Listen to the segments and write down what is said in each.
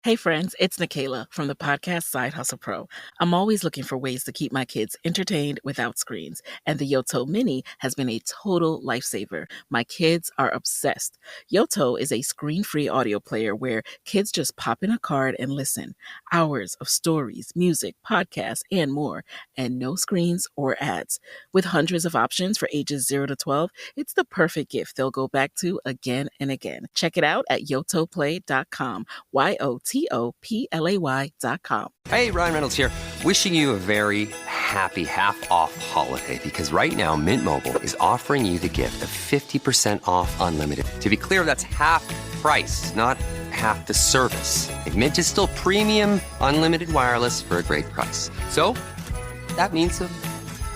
Hey friends, it's Nikayla from the podcast Side Hustle Pro. I'm always looking for ways to keep my kids entertained without screens, and the Yoto Mini has been a total lifesaver. My kids are obsessed. Yoto is a screen-free audio player where kids just pop in a card and listen. Hours of stories, music, podcasts, and more, and no screens or ads. With hundreds of options for ages 0 to 12, it's the perfect gift they'll go back to again and again. Check it out at yotoplay.com. YOTOPLAY.com. Hey, Ryan Reynolds here. Wishing you a very happy half-off holiday because right now Mint Mobile is offering you the gift of 50% off unlimited. To be clear, that's half price, not half the service. Like Mint is still premium unlimited wireless for a great price. So that means a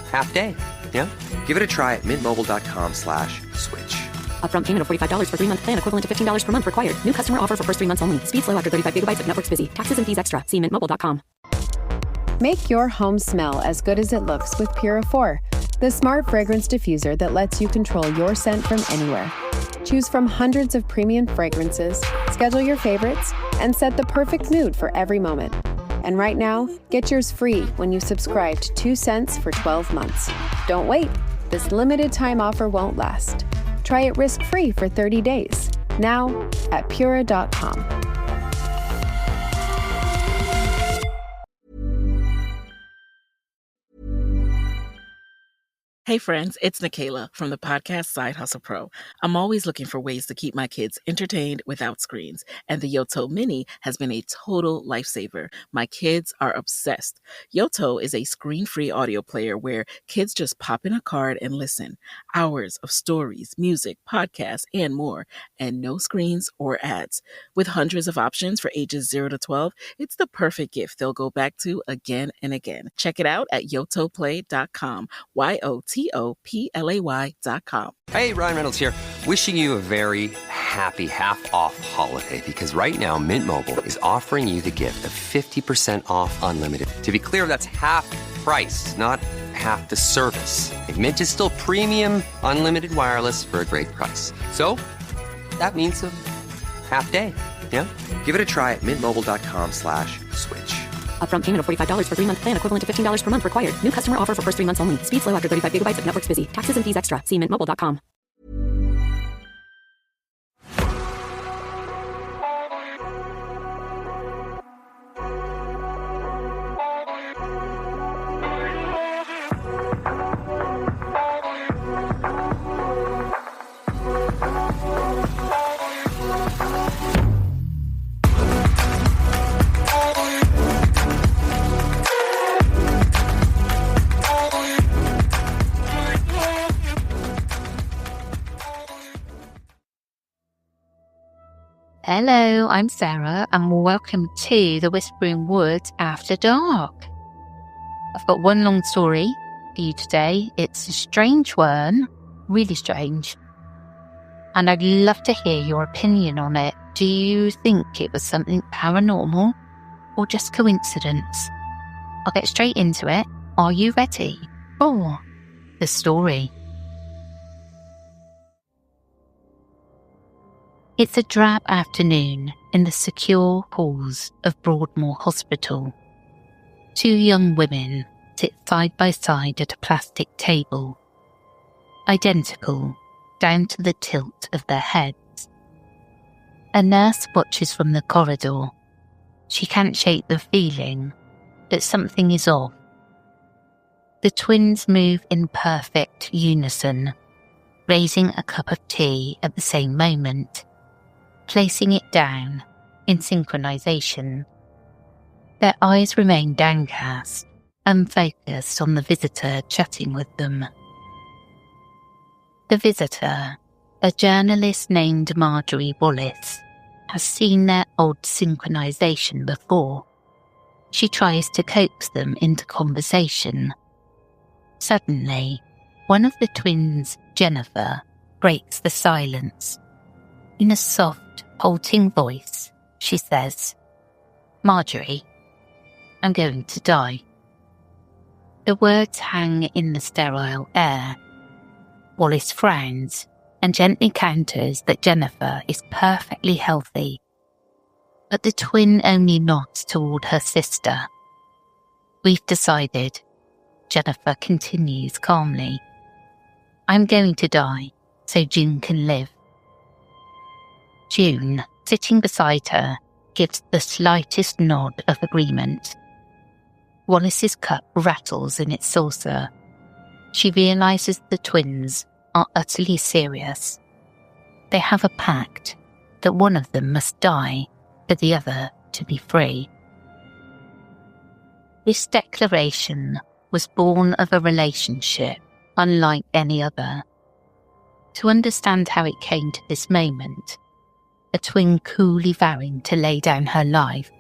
half day. Yeah? Give it a try at mintmobile.com/switch. Upfront payment of $45 for 3-month plan equivalent to $15 per month required. New customer offer for first 3 months only. Speed slow after 35 gigabytes if network's busy. Taxes and fees extra. See mintmobile.com. Make your home smell as good as it looks with Pura 4, the smart fragrance diffuser that lets you control your scent from anywhere. Choose from hundreds of premium fragrances, schedule your favorites, and set the perfect mood for every moment. And right now, get yours free when you subscribe to 2 cents for 12 months. Don't wait. This limited time offer won't last. Try it risk-free for 30 days. Now at Pura.com. Hey friends, it's Nikayla from the podcast Side Hustle Pro. I'm always looking for ways to keep my kids entertained without screens, and the Yoto Mini has been a total lifesaver. My kids are obsessed. Yoto is a screen-free audio player where kids just pop in a card and listen. Hours of stories, music, podcasts, and more, and no screens or ads. With hundreds of options for ages 0 to 12, it's the perfect gift they'll go back to again and again. Check it out at yotoplay.com. YOTOPLAY.com. Hey, Ryan Reynolds here. Wishing you a very happy half-off holiday because right now Mint Mobile is offering you the gift of 50% off unlimited. To be clear, that's half price, not half the service. Like Mint is still premium unlimited wireless for a great price. So that means a half day. Yeah? Give it a try at mintmobile.com/switch. Upfront payment of $45 for 3-month plan equivalent to $15 per month required. New customer offer for first 3 months only. Speed slow after 35 gigabytes if network's busy. Taxes and fees extra. See mintmobile.com. Hello, I'm Sarah, and welcome to the Whispering Woods After Dark. I've got one long story for you today. It's a strange one, really strange, and I'd love to hear your opinion on it. Do you think it was something paranormal or just coincidence? I'll get straight into it. Are you ready for the story? It's a drab afternoon in the secure halls of Broadmoor Hospital. 2 young women sit side by side at a plastic table, identical down to the tilt of their heads. A nurse watches from the corridor. She can't shake the feeling that something is off. The twins move in perfect unison, raising a cup of tea at the same moment, placing it down in synchronization. Their eyes remain downcast, unfocused on the visitor chatting with them. The visitor, a journalist named Marjorie Wallace, has seen their odd synchronization before. She tries to coax them into conversation. Suddenly, one of the twins, Jennifer, breaks the silence. In a soft, halting voice, she says, "Marjorie, I'm going to die." The words hang in the sterile air. Wallace frowns and gently counters that Jennifer is perfectly healthy. but the twin only nods toward her sister. "We've decided," Jennifer continues calmly. "I'm going to die so June can live." June, sitting beside her, gives the slightest nod of agreement. Wallace's cup rattles in its saucer. She realizes the twins are utterly serious. They have a pact that one of them must die for the other to be free. This declaration was born of a relationship unlike any other. To understand how it came to this moment, a twin coolly vowing to lay down her life,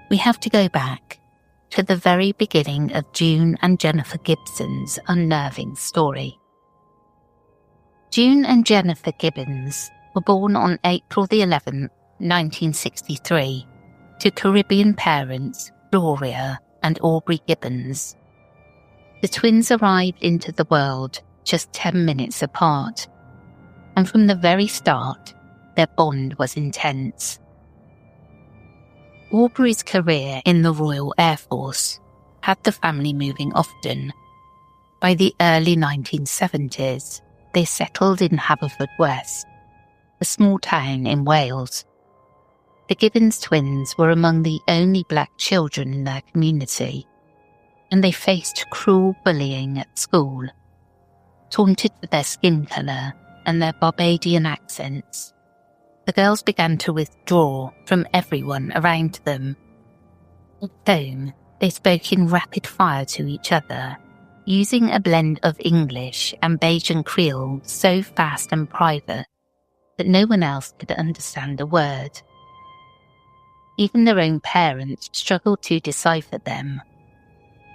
we have to go back to the very beginning of June and Jennifer Gibson's unnerving story. June and Jennifer Gibbons were born on April the 11th, 1963, to Caribbean parents Gloria and Aubrey Gibbons. The twins arrived into the world just 10 minutes apart, and from the very start, their bond was intense. Aubrey's career in the Royal Air Force had the family moving often. By the early 1970s, they settled in Haverfordwest, a small town in Wales. The Gibbons twins were among the only black children in their community, and they faced cruel bullying at school. Taunted for their skin colour and their Barbadian accents, the girls began to withdraw from everyone around them. At home, they spoke in rapid fire to each other, using a blend of English and Bajan Creole so fast and private that no one else could understand a word. Even their own parents struggled to decipher them.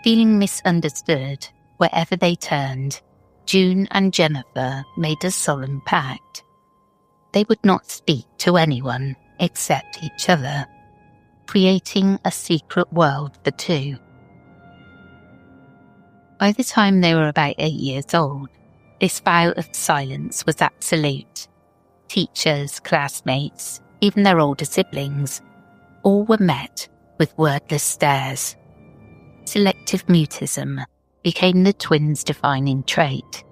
Feeling misunderstood wherever they turned, June and Jennifer made a solemn pact. They would not speak to anyone except each other, creating a secret world for two. By the time they were about 8 years old, this vow of silence was absolute. Teachers, classmates, even their older siblings, all were met with wordless stares. Selective mutism became the twins' defining trait.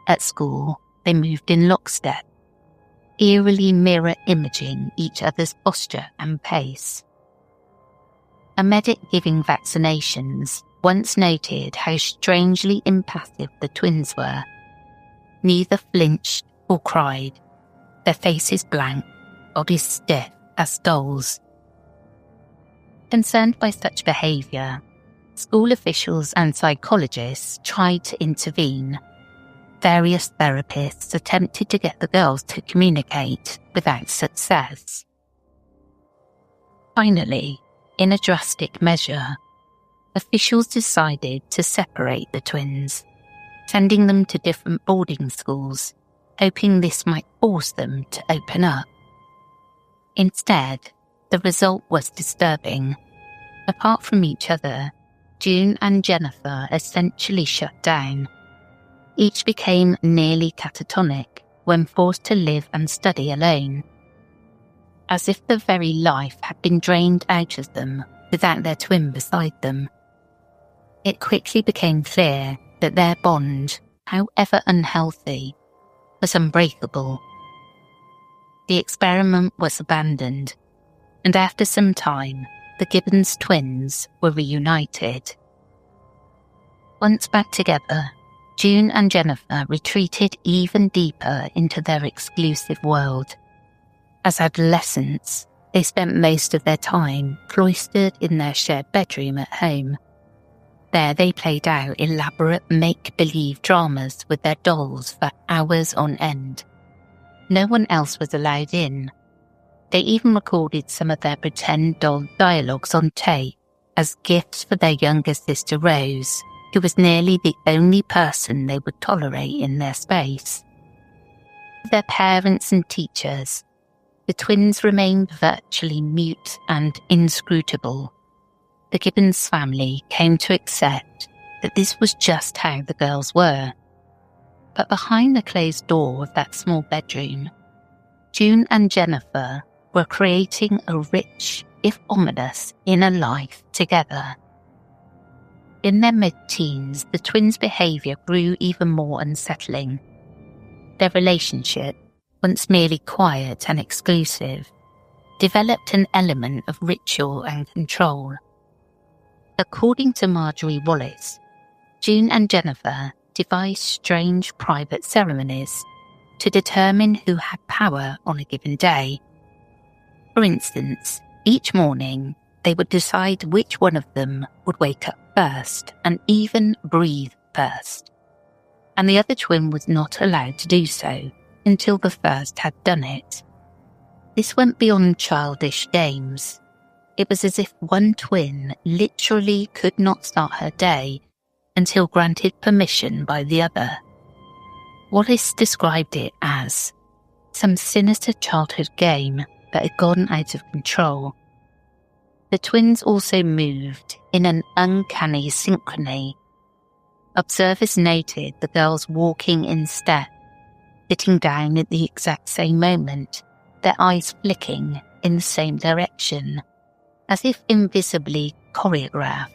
At school, they moved in lockstep, eerily mirror imaging each other's posture and pace. A medic giving vaccinations once noted how strangely impassive the twins were. Neither flinched or cried, their faces blank, bodies stiff as dolls. Concerned by such behaviour, school officials and psychologists tried to intervene. Various therapists attempted to get the girls to communicate without success. Finally, in a drastic measure, officials decided to separate the twins, sending them to different boarding schools, hoping this might force them to open up. Instead, the result was disturbing. Apart from each other, June and Jennifer essentially shut down. Each became nearly catatonic when forced to live and study alone, as if the very life had been drained out of them without their twin beside them. It quickly became clear that their bond, however unhealthy, was unbreakable. The experiment was abandoned, and after some time, the Gibbons twins were reunited. Once back together, June and Jennifer retreated even deeper into their exclusive world. As adolescents, they spent most of their time cloistered in their shared bedroom at home. There they played out elaborate make-believe dramas with their dolls for hours on end. No one else was allowed in. They even recorded some of their pretend doll dialogues on tape as gifts for their younger sister Rose, who was nearly the only person they would tolerate in their space. Their parents and teachers, the twins remained virtually mute and inscrutable. The Gibbons family came to accept that this was just how the girls were. But behind the closed door of that small bedroom, June and Jennifer were creating a rich, if ominous, inner life together. In their mid-teens, the twins' behaviour grew even more unsettling. Their relationship, once merely quiet and exclusive, developed an element of ritual and control. According to Marjorie Wallace, June and Jennifer devised strange private ceremonies to determine who had power on a given day. For instance, each morning they would decide which one of them would wake up first and even breathe first, and the other twin was not allowed to do so until the first had done it. This went beyond childish games. It was as if one twin literally could not start her day until granted permission by the other. Wallace described it as some sinister childhood game that had gone out of control. The twins also moved in an uncanny synchrony. Observers noted the girls walking in step, sitting down at the exact same moment, their eyes flicking in the same direction, as if invisibly choreographed.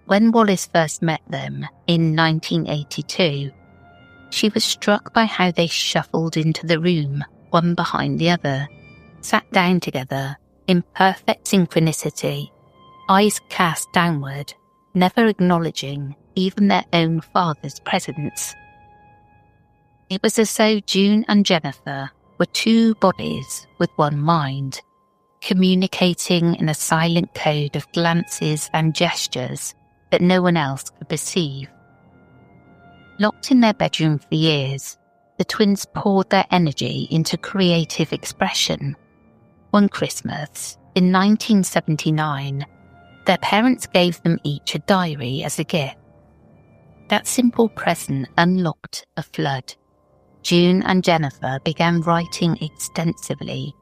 When Wallace first met them in 1982, she was struck by how they shuffled into the room, one behind the other, sat down together in perfect synchronicity, eyes cast downward, never acknowledging even their own father's presence. It was as though June and Jennifer were two bodies with one mind, communicating in a silent code of glances and gestures that no one else could perceive. Locked in their bedroom for years, the twins poured their energy into creative expression. One Christmas, in 1979, their parents gave them each a diary as a gift. That simple present unlocked a flood. June and Jennifer began writing extensively,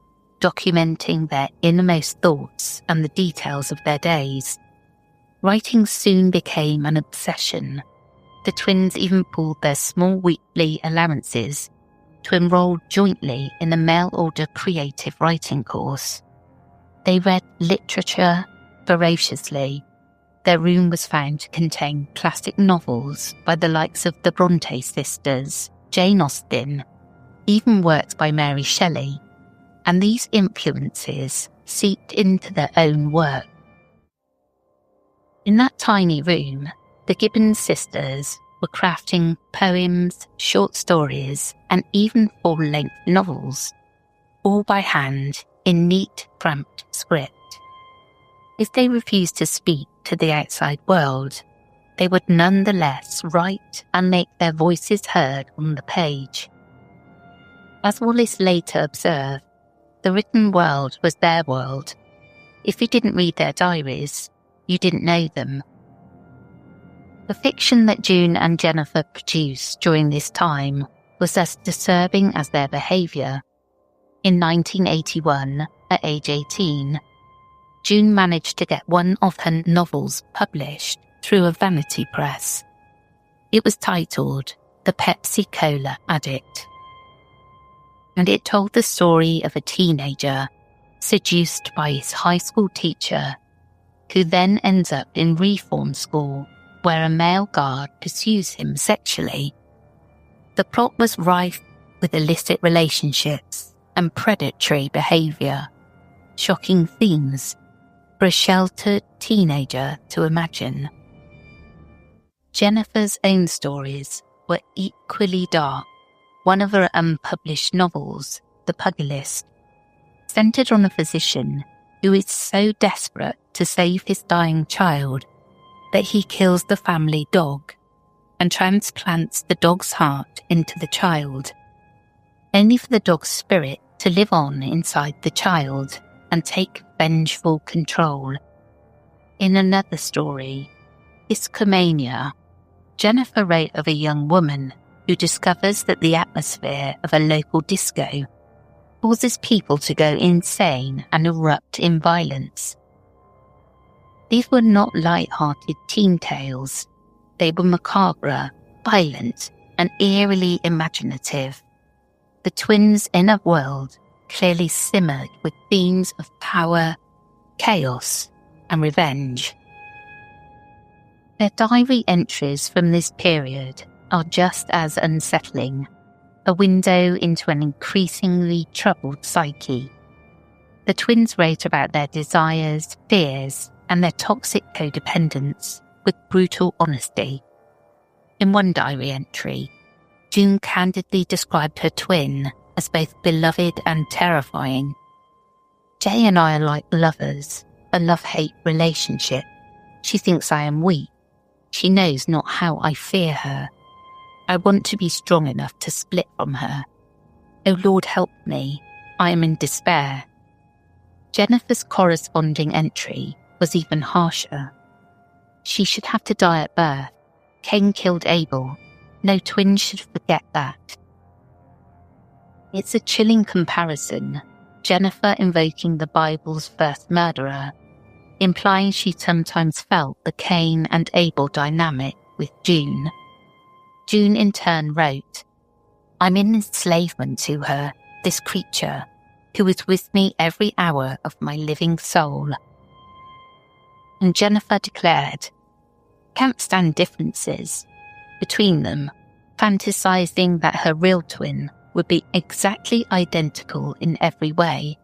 documenting their innermost thoughts and the details of their days. Writing soon became an obsession. The twins even pooled their small weekly allowances to enroll jointly in a mail-order creative writing course. They read literature voraciously. Their room was found to contain classic novels by the likes of the Bronte sisters, Jane Austen, even works by Mary Shelley, and these influences seeped into their own work. In that tiny room, the Gibbons sisters were crafting poems, short stories, and even full-length novels, all by hand in neat, cramped script. If they refused to speak to the outside world, they would nonetheless write and make their voices heard on the page. As Wallace later observed, the written world was their world. If you didn't read their diaries, you didn't know them. The fiction that June and Jennifer produced during this time was as disturbing as their behaviour. In 1981, at age 18, June managed to get one of her novels published through a vanity press. It was titled The Pepsi Cola Addict, and it told the story of a teenager seduced by his high school teacher, who then ends up in reform school where a male guard pursues him sexually. The plot was rife with illicit relationships and predatory behaviour, shocking themes for a sheltered teenager to imagine. Jennifer's own stories were equally dark. One of her unpublished novels, The Pugilist, centred on a physician who is so desperate to save his dying child that he kills the family dog and transplants the dog's heart into the child, only for the dog's spirit to live on inside the child and take vengeful control. In another story, Iscomania, Jennifer wrote of a young woman who discovers that the atmosphere of a local disco causes people to go insane and erupt in violence. These were not light-hearted teen tales. They were macabre, violent, and eerily imaginative. The twins' inner world clearly simmered with themes of power, chaos, and revenge. Their diary entries from this period are just as unsettling, a window into an increasingly troubled psyche. The twins wrote about their desires, fears, and their toxic codependence with brutal honesty. In one diary entry, June candidly described her twin as both beloved and terrifying. Jay and I are like lovers, a love-hate relationship. She thinks I am weak. She knows not how I fear her. I want to be strong enough to split from her. Oh Lord, help me. I am in despair. Jennifer's corresponding entry was even harsher. She should have to die at birth. Cain killed Abel. No twin should forget that. It's a chilling comparison, Jennifer invoking the Bible's first murderer, implying she sometimes felt the Cain and Abel dynamic with June. June in turn wrote, I'm in enslavement to her, this creature, who is with me every hour of my living soul. And Jennifer declared, can't stand differences between them, fantasizing that her real twin would be exactly identical in every way.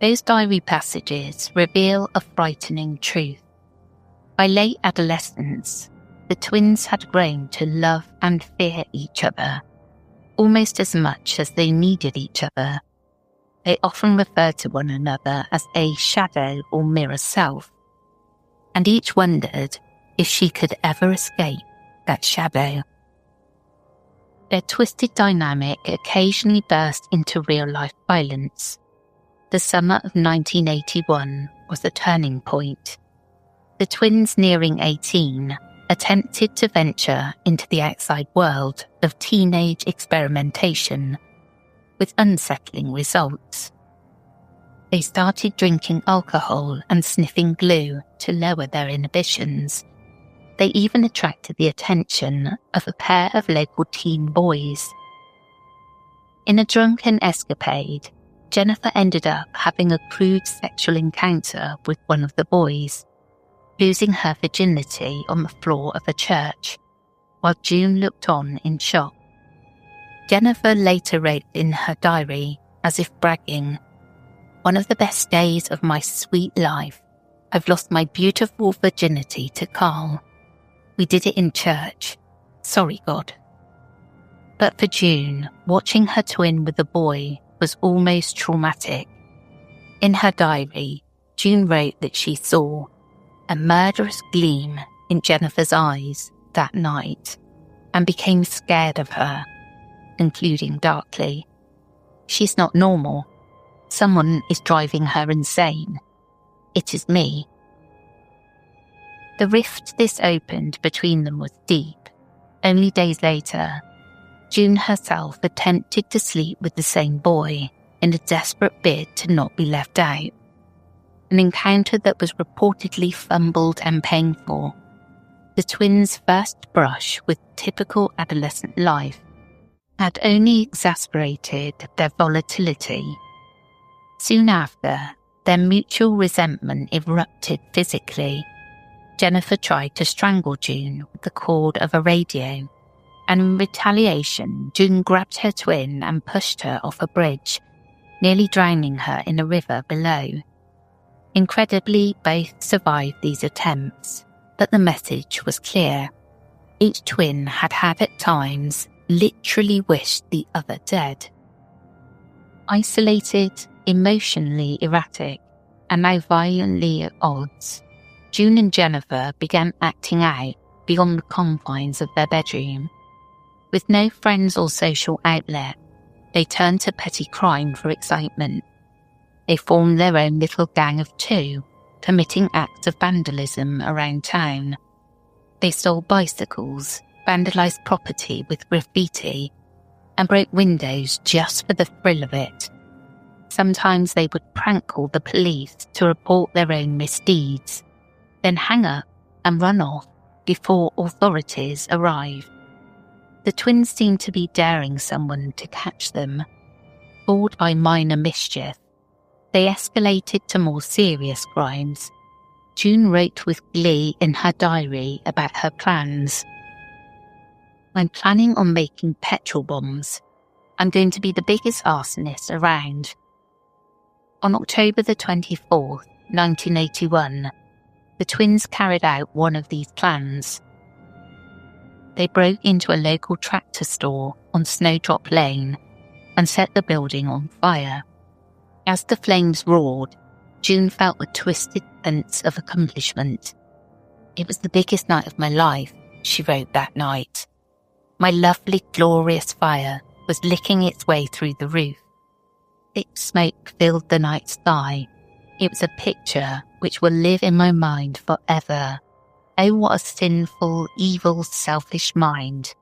Those diary passages reveal a frightening truth. By late adolescence, the twins had grown to love and fear each other, almost as much as they needed each other. They often referred to one another as a shadow or mirror self, and each wondered if she could ever escape that shadow. Their twisted dynamic occasionally burst into real-life violence. The summer of 1981 was a turning point. The twins, nearing 18, attempted to venture into the outside world of teenage experimentation, with unsettling results. They started drinking alcohol and sniffing glue to lower their inhibitions. They even attracted the attention of a pair of local teen boys. In a drunken escapade, Jennifer ended up having a crude sexual encounter with one of the boys, losing her virginity on the floor of a church, while June looked on in shock. Jennifer later wrote in her diary, as if bragging, one of the best days of my sweet life. I've lost my beautiful virginity to Carl. We did it in church. Sorry, God. But for June, watching her twin with a boy was almost traumatic. In her diary, June wrote that she saw a murderous gleam in Jennifer's eyes that night and became scared of her, concluding darkly, she's not normal. Someone is driving her insane. It is me. The rift this opened between them was deep. Only days later, June herself attempted to sleep with the same boy in a desperate bid to not be left out. An encounter that was reportedly fumbled and painful. The twins' first brush with typical adolescent life had only exacerbated their volatility. Soon after, their mutual resentment erupted physically. Jennifer tried to strangle June with the cord of a radio, and in retaliation, June grabbed her twin and pushed her off a bridge, nearly drowning her in a river below. Incredibly, both survived these attempts, but the message was clear. Each twin had at times literally wished the other dead. Isolated, emotionally erratic, and now violently at odds, June and Jennifer began acting out beyond the confines of their bedroom. With no friends or social outlet, they turned to petty crime for excitement. They formed their own little gang of two, committing acts of vandalism around town. They stole bicycles, vandalized property with graffiti, and broke windows just for the thrill of it. Sometimes they would prank call the police to report their own misdeeds, then hang up and run off before authorities arrived. The twins seemed to be daring someone to catch them. baffled by minor mischief, they escalated to more serious crimes. June wrote with glee in her diary about her plans. "I'm planning on making petrol bombs. I'm going to be the biggest arsonist around." On October the 24th, 1981, the twins carried out one of these plans. They broke into a local tractor store on Snowdrop Lane and set the building on fire. As the flames roared, June felt a twisted sense of accomplishment. "It was the biggest night of my life," she wrote that night. "My lovely, glorious fire was licking its way through the roof. Thick smoke filled the night sky. It was a picture which will live in my mind forever. Oh, what a sinful, evil, selfish mind."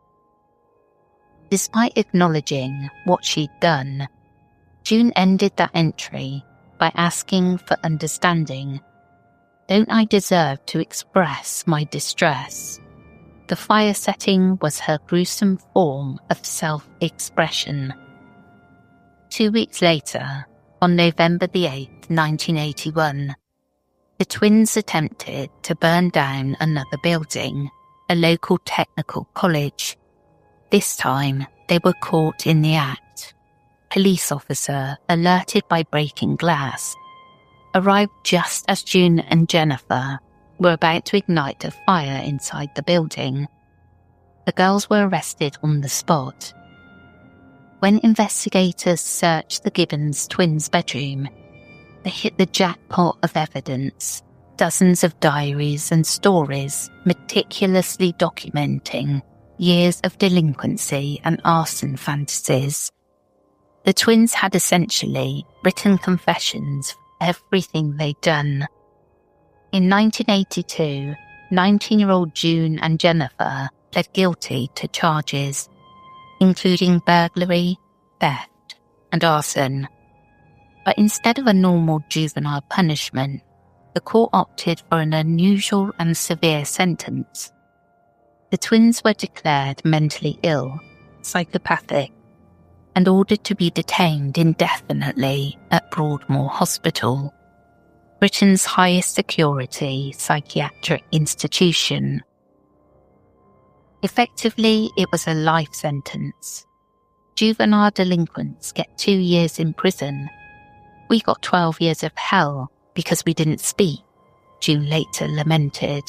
Despite acknowledging what she'd done, June ended that entry by asking for understanding. "Don't I deserve to express my distress?" The fire setting was her gruesome form of self-expression. 2 weeks later, on November the 8th, 1981, the twins attempted to burn down another building, a local technical college. This time, they were caught in the act. Police officer, alerted by breaking glass, arrived just as June and Jennifer were about to ignite a fire inside the building. The girls were arrested on the spot. When investigators searched the Gibbons twins' bedroom, they hit the jackpot of evidence, dozens of diaries and stories meticulously documenting years of delinquency and arson fantasies. The twins had essentially written confessions for everything they'd done. In 1982, 19-year-old June and Jennifer pled guilty to charges, including burglary, theft, and arson. But instead of a normal juvenile punishment, the court opted for an unusual and severe sentence. The twins were declared mentally ill, psychopathic, and ordered to be detained indefinitely at Broadmoor Hospital, Britain's highest security psychiatric institution. Effectively, it was a life sentence. Juvenile delinquents get 2 years in prison. We got 12 years of hell because we didn't speak, June later lamented.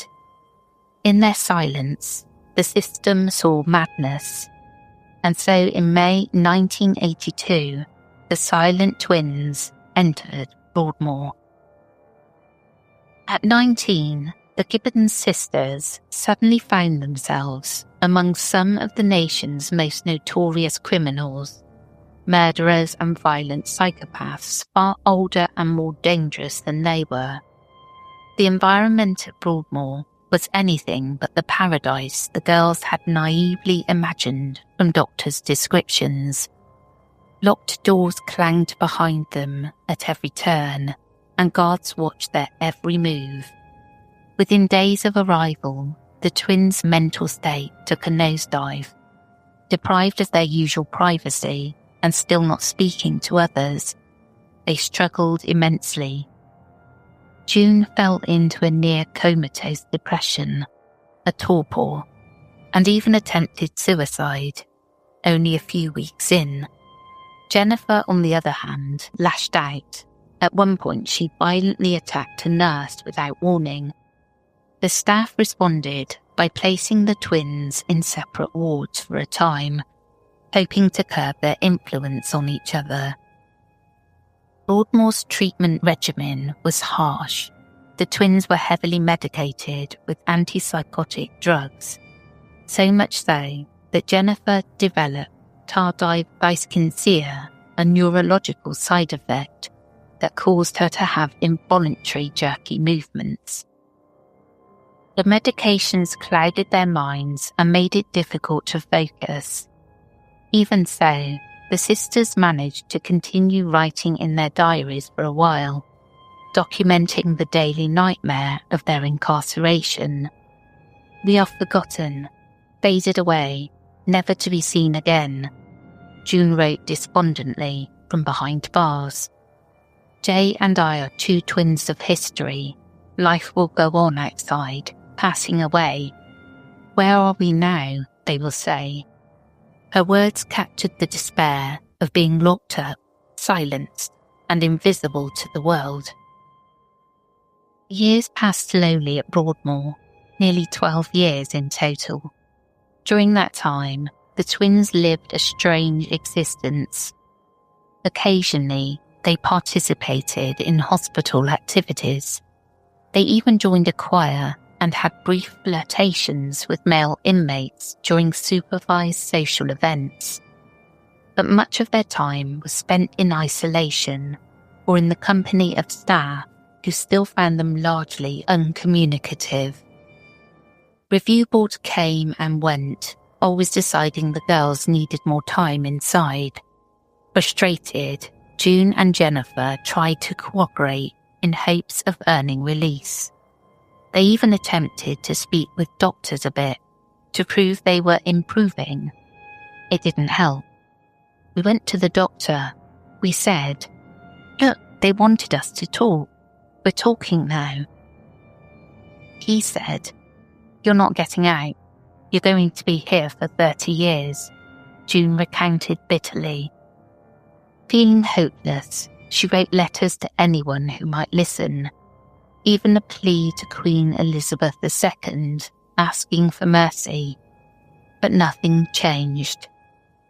In their silence, the system saw madness. And so in May 1982, the silent twins entered Broadmoor. At 19, the Gibbons sisters suddenly found themselves among some of the nation's most notorious criminals, murderers and violent psychopaths far older and more dangerous than they were. The environment at Broadmoor was anything but the paradise the girls had naively imagined from doctors' descriptions. Locked doors clanged behind them at every turn, and guards watched their every move. Within days of arrival, the twins' mental state took a nosedive. Deprived of their usual privacy and still not speaking to others, they struggled immensely. June fell into a near comatose depression, a torpor, and even attempted suicide, only a few weeks in. Jennifer, on the other hand, lashed out. At one point, she violently attacked a nurse without warning. The staff responded by placing the twins in separate wards for a time, hoping to curb their influence on each other. Broadmoor's treatment regimen was harsh. The twins were heavily medicated with antipsychotic drugs, so much so that Jennifer developed tardive dyskinesia, a neurological side effect that caused her to have involuntary jerky movements. The medications clouded their minds and made it difficult to focus. Even so, the sisters managed to continue writing in their diaries for a while, documenting the daily nightmare of their incarceration. "We are forgotten, faded away, never to be seen again," June wrote despondently from behind bars. Jay and I are two twins of history. Life will go on outside, passing away. Where are we now, they will say. Her words captured the despair of being locked up, silenced, and invisible to the world. Years passed slowly at Broadmoor, nearly 12 years in total. During that time, the twins lived a strange existence. Occasionally, they participated in hospital activities. They even joined a choir and had brief flirtations with male inmates during supervised social events. But much of their time was spent in isolation or in the company of staff who still found them largely uncommunicative. Review boards came and went, always deciding the girls needed more time inside. Frustrated, June and Jennifer tried to cooperate in hopes of earning release. They even attempted to speak with doctors a bit to prove they were improving. It didn't help. We went to the doctor. We said, "Look, they wanted us to talk. We're talking now." He said, "You're not getting out. You're going to be here for 30 years, June recounted bitterly. Feeling hopeless, she wrote letters to anyone who might listen, even a plea to Queen Elizabeth II, asking for mercy. But nothing changed.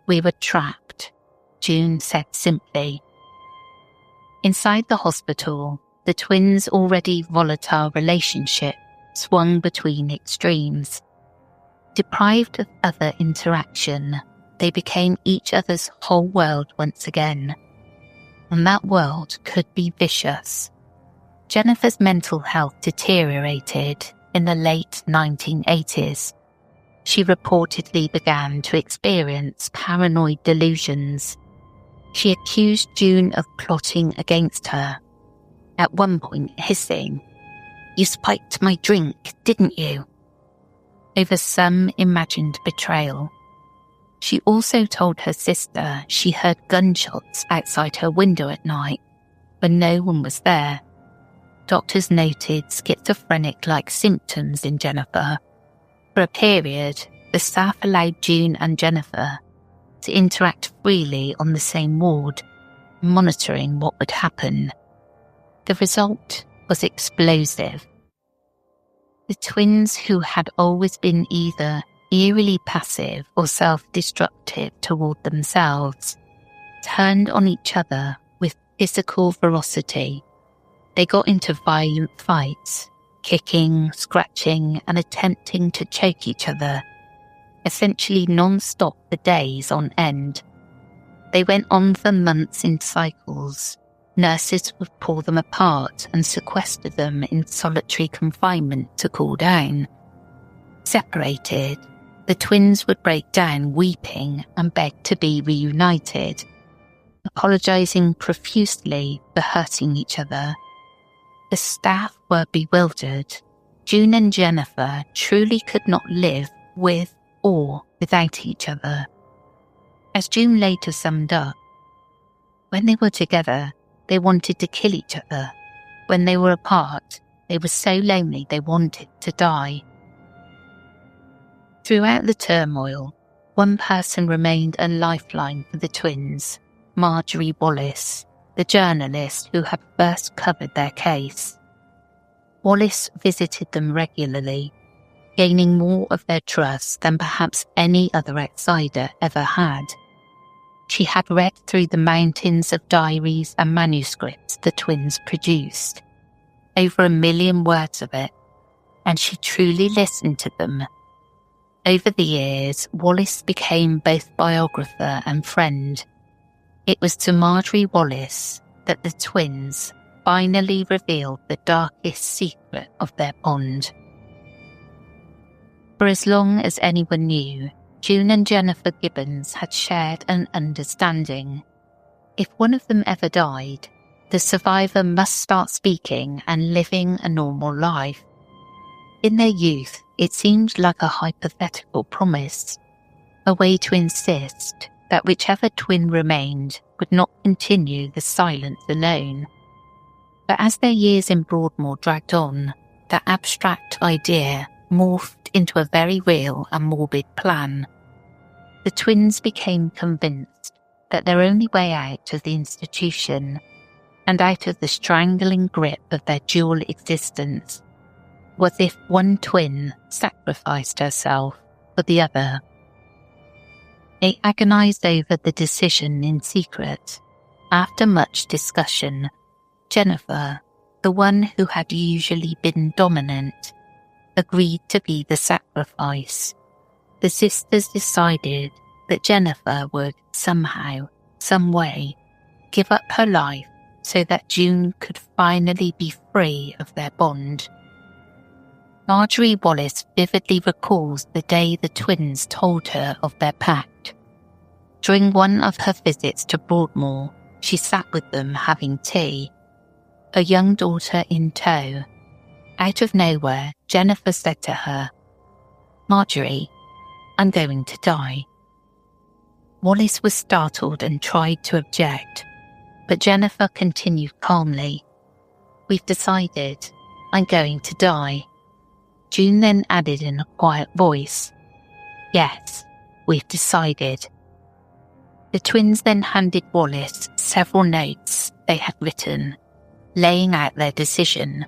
We were trapped, June said simply. Inside the hospital, the twins' already volatile relationship swung between extremes. Deprived of other interaction, they became each other's whole world once again. And that world could be vicious. Jennifer's mental health deteriorated in the late 1980s. She reportedly began to experience paranoid delusions. She accused June of plotting against her, at one point hissing, "You spiked my drink, didn't you?" over some imagined betrayal. She also told her sister she heard gunshots outside her window at night when no one was there. Doctors noted schizophrenic-like symptoms in Jennifer. For a period, the staff allowed June and Jennifer to interact freely on the same ward, monitoring what would happen. The result was explosive. The twins, who had always been either eerily passive or self-destructive toward themselves, turned on each other with physical ferocity. They got into violent fights, kicking, scratching, and attempting to choke each other, essentially non-stop for days on end. They went on for months in cycles. Nurses would pull them apart and sequester them in solitary confinement to cool down. Separated, the twins would break down weeping and beg to be reunited, apologising profusely for hurting each other. The staff were bewildered. June and Jennifer truly could not live with or without each other. As June later summed up, when they were together, they wanted to kill each other. When they were apart, they were so lonely they wanted to die. Throughout the turmoil, one person remained a lifeline for the twins, Marjorie Wallace, the journalist who had first covered their case. Wallace visited them regularly, gaining more of their trust than perhaps any other outsider ever had. She had read through the mountains of diaries and manuscripts the twins produced, over 1 million words of it, and she truly listened to them. Over the years, Wallace became both biographer and friend. It was to Marjorie Wallace that the twins finally revealed the darkest secret of their bond. For as long as anyone knew, June and Jennifer Gibbons had shared an understanding. If one of them ever died, the survivor must start speaking and living a normal life. In their youth, it seemed like a hypothetical promise, a way to insist that whichever twin remained would not continue the silence alone. But as their years in Broadmoor dragged on, that abstract idea morphed into a very real and morbid plan. The twins became convinced that their only way out of the institution and out of the strangling grip of their dual existence was if one twin sacrificed herself for the other. They agonized over the decision in secret. After much discussion, Jennifer, the one who had usually been dominant, agreed to be the sacrifice. The sisters decided that Jennifer would somehow, some way, give up her life so that June could finally be free of their bond. Marjorie Wallace vividly recalls the day the twins told her of their pact. During one of her visits to Broadmoor, she sat with them having tea, a young daughter in tow. Out of nowhere, Jennifer said to her, "Marjorie, I'm going to die." Wallace was startled and tried to object, but Jennifer continued calmly, "We've decided. I'm going to die." June then added in a quiet voice, "Yes, we've decided." The twins then handed Wallace several notes they had written, laying out their decision.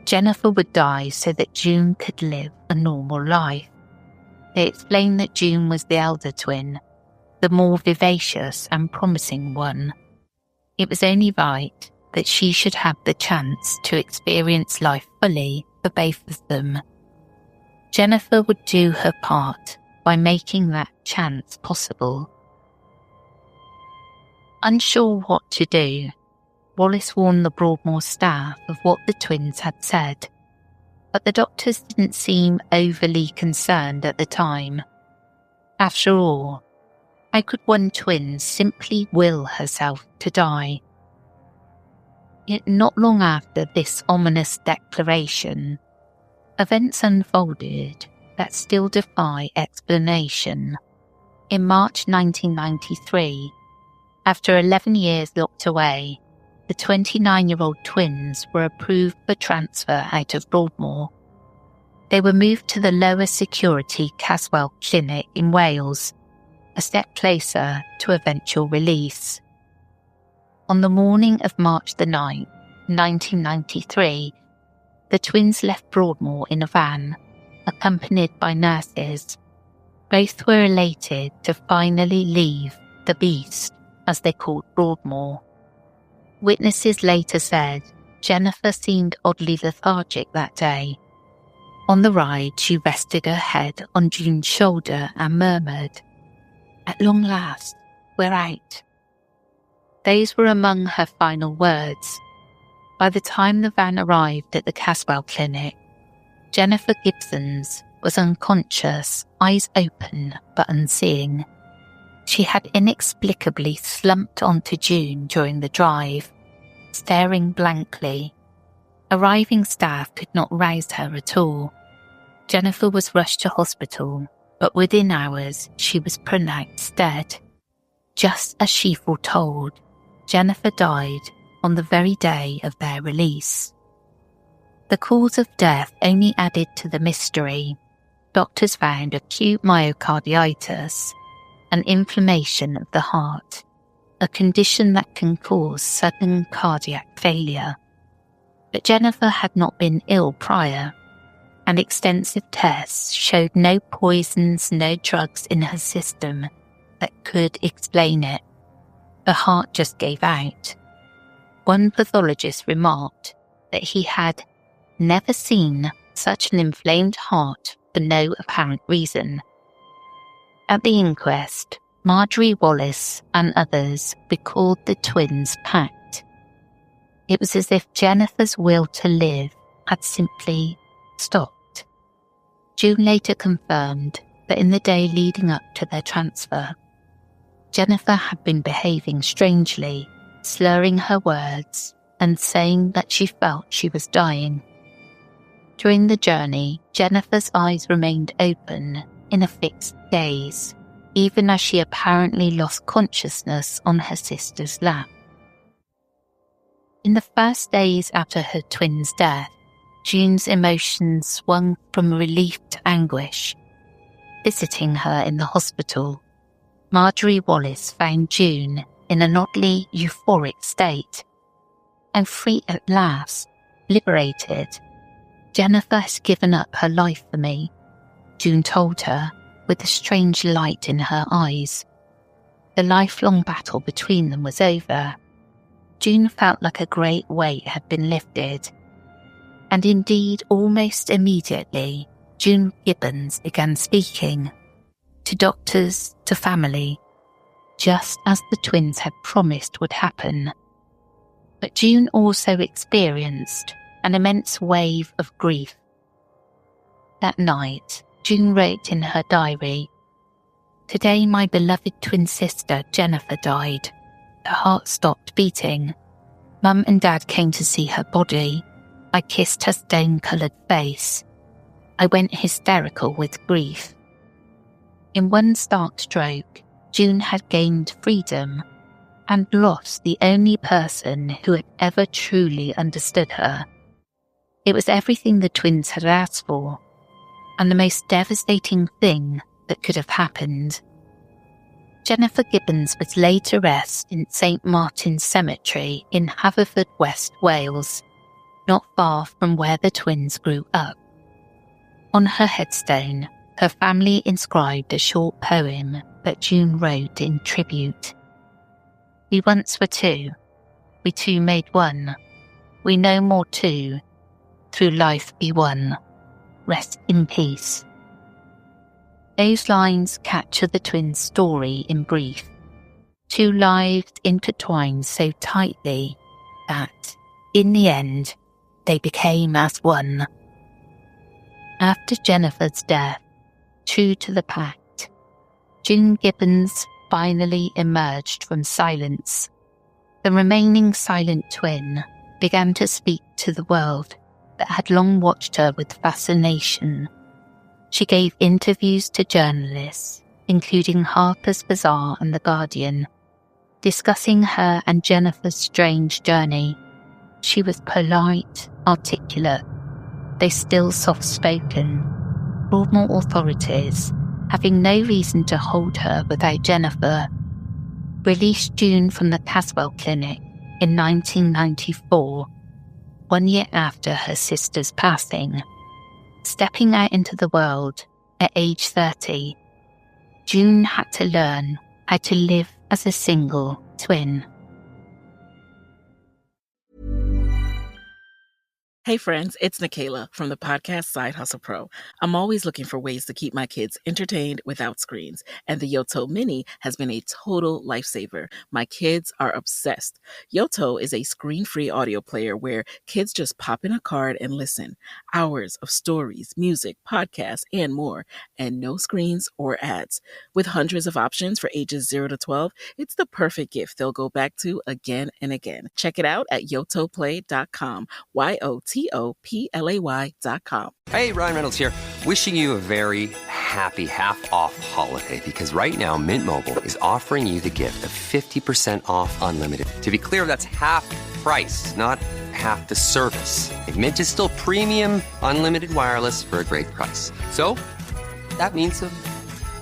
Jennifer would die so that June could live a normal life. They explained that June was the elder twin, the more vivacious and promising one. It was only right that she should have the chance to experience life fully for both of them. Jennifer would do her part by making that chance possible. Unsure what to do, Wallace warned the Broadmoor staff of what the twins had said, but the doctors didn't seem overly concerned at the time. After all, how could one twin simply will herself to die? Yet not long after this ominous declaration, events unfolded that still defy explanation. In March 1993, after 11 years locked away, the 29-year-old twins were approved for transfer out of Broadmoor. They were moved to the lower security Caswell Clinic in Wales, a step closer to eventual release. On the morning of March the 9th, 1993, the twins left Broadmoor in a van, accompanied by nurses. Both were elated to finally leave the beast, as they called Broadmoor. Witnesses later said Jennifer seemed oddly lethargic that day. On the ride, she rested her head on June's shoulder and murmured, "At long last, we're out." Those were among her final words. By the time the van arrived at the Caswell Clinic, Jennifer Gibbons was unconscious, eyes open but unseeing. She had inexplicably slumped onto June during the drive, staring blankly. Arriving staff could not rouse her at all. Jennifer was rushed to hospital, but within hours she was pronounced dead. Just as she foretold, Jennifer died on the very day of their release. The cause of death only added to the mystery. Doctors found acute myocarditis, an inflammation of the heart, a condition that can cause sudden cardiac failure. But Jennifer had not been ill prior, and extensive tests showed no poisons, no drugs in her system that could explain it. The heart just gave out. One pathologist remarked that he had never seen such an inflamed heart for no apparent reason. At the inquest, Marjorie Wallace and others recalled the twins' pact. It was as if Jennifer's will to live had simply stopped. June later confirmed that in the day leading up to their transfer, Jennifer had been behaving strangely, slurring her words and saying that she felt she was dying. During the journey, Jennifer's eyes remained open in a fixed gaze. even as she apparently lost consciousness on her sister's lap. In the first days after her twin's death, June's emotions swung from relief to anguish. Visiting her in the hospital, Marjorie Wallace found June in an oddly euphoric state. "I'm free at last, liberated. Jennifer has given up her life for me," June told her, with a strange light in her eyes. The lifelong battle between them was over. June felt like a great weight had been lifted. And indeed, almost immediately, June Gibbons began speaking. To doctors, to family, just as the twins had promised would happen. But June also experienced an immense wave of grief. That night, June wrote in her diary, "Today my beloved twin sister Jennifer died. Her heart stopped beating. Mum and Dad came to see her body. I kissed her stone-coloured face. I went hysterical with grief." In one stark stroke, June had gained freedom and lost the only person who had ever truly understood her. It was everything the twins had asked for, and the most devastating thing that could have happened. Jennifer Gibbons was laid to rest in St Martin's Cemetery in Haverfordwest, Wales, not far from where the twins grew up. On her headstone, her family inscribed a short poem that June wrote in tribute. "We once were two. We two made one. We no more two. Through life be one. Rest in peace." Those lines capture the twins' story in brief. Two lives intertwined so tightly that, in the end, they became as one. After Jennifer's death, true to the Pact, June Gibbons finally emerged from silence. The remaining silent twin began to speak to the world that had long watched her with fascination. She gave interviews to journalists, including Harper's Bazaar and The Guardian, discussing her and Jennifer's strange journey. She was polite, articulate, though still soft-spoken. Broadmoor authorities, having no reason to hold her without Jennifer, released June from the Caswell Clinic in 1994, 1 year after her sister's passing. Stepping out into the world at age 30, June had to learn how to live as a single twin. Hey friends, it's Nikayla from the podcast Side Hustle Pro. I'm always looking for ways to keep my kids entertained without screens, and the Yoto Mini has been a total lifesaver. My kids are obsessed. Yoto is a screen-free audio player where kids just pop in a card and listen. Hours of stories, music, podcasts, and more, and no screens or ads. With hundreds of options for ages 0 to 12, it's the perfect gift they'll go back to again and again. Check it out at yotoplay.com. YOTOPLAY.com. Hey, Ryan Reynolds here. Wishing you a very happy half-off holiday, because right now Mint Mobile is offering you the gift of 50% off unlimited. To be clear, that's half price, not half the service. And Mint is still premium unlimited wireless for a great price. So that means a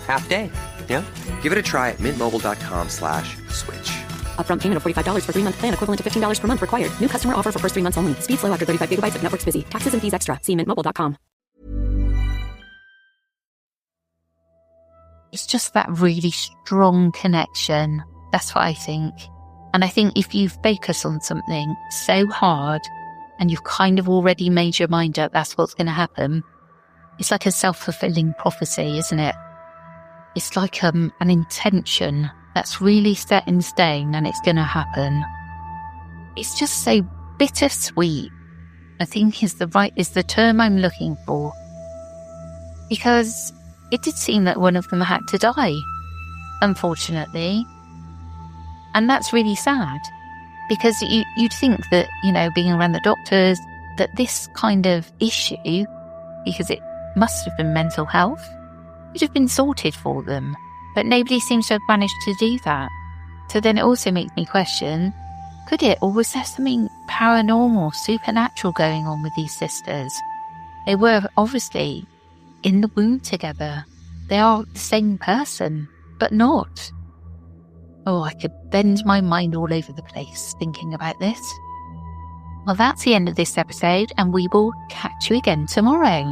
half day. Yeah? Give it a try at mintmobile.com/switch. Upfront payment of $45 for 3-month plan equivalent to $15 per month required. New customer offer for first 3 months only. Speed slow after 35 gigabytes if network's busy. Taxes and fees extra. See mintmobile.com. It's just that really strong connection. That's what I think. And I think if you focus on something so hard and you've kind of already made your mind up that's what's going to happen, it's like a self-fulfilling prophecy, isn't it? It's like an intention that's really set in stone and it's going to happen. It's just so bittersweet, I think is the term I'm looking for. Because it did seem that one of them had to die, unfortunately. And that's really sad. Because you'd think that, being around the doctors, that this kind of issue, because it must have been mental health, would have been sorted for them. but nobody seems to have managed to do that. So then it also makes me question, could it, or was there something paranormal, supernatural going on with these sisters? They were obviously in the womb together. They are the same person, but not. Oh, I could bend my mind all over the place thinking about this. Well, that's the end of this episode, and we will catch you again tomorrow.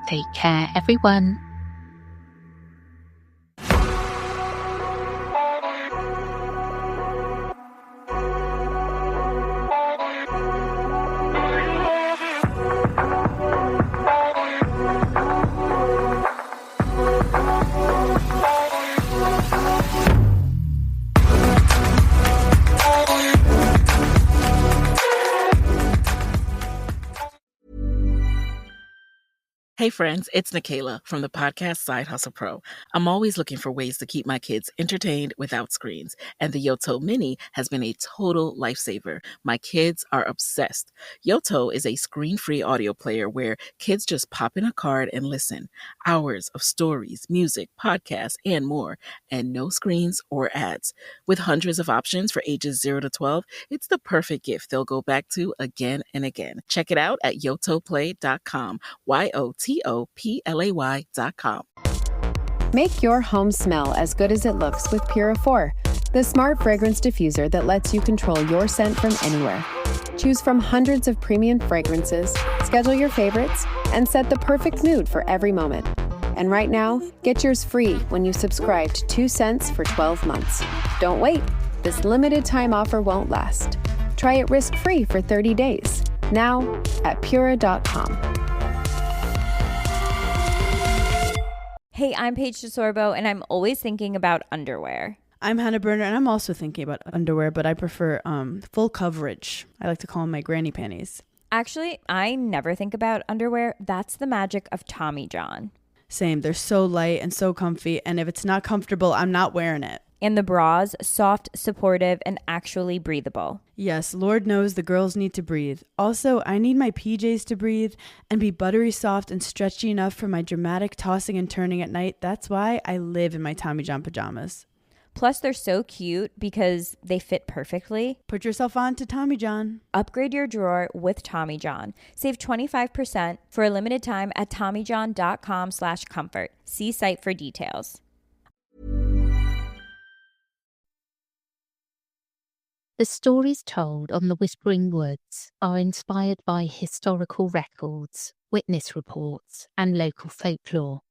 Take care, everyone. Hey friends, it's Nikayla from the podcast Side Hustle Pro. I'm always looking for ways to keep my kids entertained without screens, and the Yoto Mini has been a total lifesaver. My kids are obsessed. Yoto is a screen-free audio player where kids just pop in a card and listen. Hours of stories, music, podcasts, and more, and no screens or ads. With hundreds of options for ages 0 to 12, it's the perfect gift they'll go back to again and again. Check it out at yotoplay.com. YOTOPLAY.com. Make your home smell as good as it looks with Pura 4, the smart fragrance diffuser that lets you control your scent from anywhere. Choose from hundreds of premium fragrances, schedule your favorites, and set the perfect mood for every moment. And right now, get yours free when you subscribe to 2 cents for 12 months. Don't wait. This limited time offer won't last. Try it risk-free for 30 days. Now at Pura.com. Hey, I'm Paige DeSorbo, and I'm always thinking about underwear. I'm Hannah Burner, and I'm also thinking about underwear, but I prefer full coverage. I like to call them my granny panties. Actually, I never think about underwear. That's the magic of Tommy John. Same. They're so light and so comfy, and if it's not comfortable, I'm not wearing it. And the bras, soft, supportive, and actually breathable. Yes, Lord knows the girls need to breathe. Also, I need my PJs to breathe and be buttery soft and stretchy enough for my dramatic tossing and turning at night. That's why I live in my Tommy John pajamas. Plus, they're so cute because they fit perfectly. Put yourself on to Tommy John. Upgrade your drawer with Tommy John. Save 25% for a limited time at TommyJohn.com/comfort. See site for details. The stories told on the Whispering Woods are inspired by historical records, witness reports, and local folklore.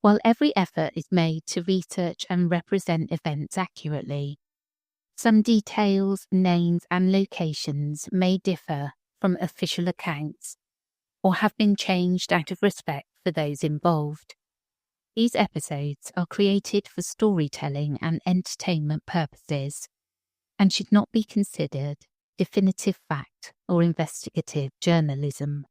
While every effort is made to research and represent events accurately, some details, names, and locations may differ from official accounts or have been changed out of respect for those involved. These episodes are created for storytelling and entertainment purposes and should not be considered definitive fact or investigative journalism.